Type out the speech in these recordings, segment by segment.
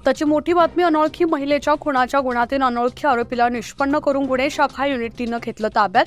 आत्ताची मोठी बातमी. अनोळखी महिलेच्या खुनाच्या गुन्ह्यातील अनोळखी आरोपीला निष्पन्न करून गुन्हे शाखा युनिट 3 घेतलं ताब्यात.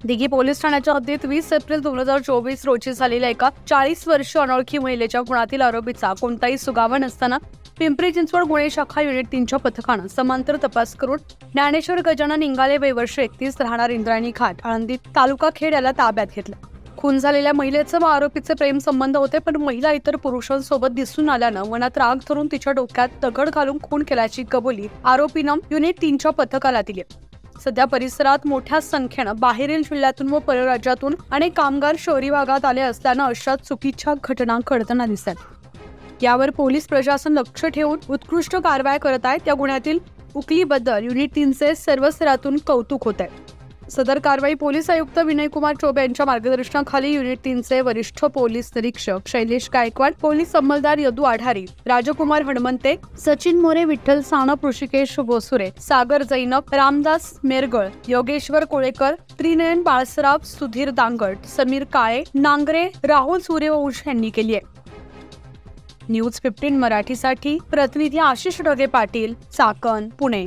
दिघी पोलीस ठाण्याच्या हद्दीत 20 एप्रिल 2024 रोजी झालेल्या एका 40 वर्षीय अनोळखी महिलेच्या गुन्ह्यातील आरोपीचा कोणताही सुगावा नसताना पिंपरी चिंचवड गुन्हे शाखा युनिट 3च्या पथकानं समांतर तपास करून ज्ञानेश्वर गजानन इंगाले वय वर्ष 31 राहणार इंद्रायणी घाट आळंदी तालुका खेड याला ताब्यात घेतलं. खून झालेल्या महिलेचं व आरोपीचे प्रेम संबंध होते, पण महिला इतर पुरुषांसोबत दिसून आल्यानं मनात राग धरून तिच्या डोक्यात दगड घालून खून केल्याची कबुली आरोपीनं युनिट 3च्या पथकाला दिली. सध्या परिसरात मोठ्या संख्येनं बाहेरील जिल्ह्यातून व परराज्यातून अनेक कामगार शहरी भागात आले असल्यानं अशा चुकीच्या घटना घडताना दिसतात. यावर पोलीस प्रशासन लक्ष ठेवून उत्कृष्ट कारवाई करत आहे. त्या गुन्ह्यातील उकलीबद्दल युनिट 3चे सर्व स्तरातून कौतुक होत आहे. सदर कारवाई पोलीस आयुक्त विनयकुमार चौबे यांच्या मार्गदर्शनाखाली युनिट 3चे वरिष्ठ पोलीस निरीक्षक शैलेश गायकवाड, पोलीस अंमलदार यदू आढारी, राजकुमार हणमंते, सचिन मोरे, विठ्ठल सानप, ऋषिकेश बोसुरे, सागर जैनब, रामदास मेरगळ, योगेश्वर कोळेकर, त्रिनयन बाळसराव, सुधीर दांगट, समीर काळे, नांगरे, राहुल सूर्यवंश यांनी केली आहे. न्यूज 15 मराठीसाठी प्रतिनिधी आशिष ढगे पाटील, चाकण, पुणे.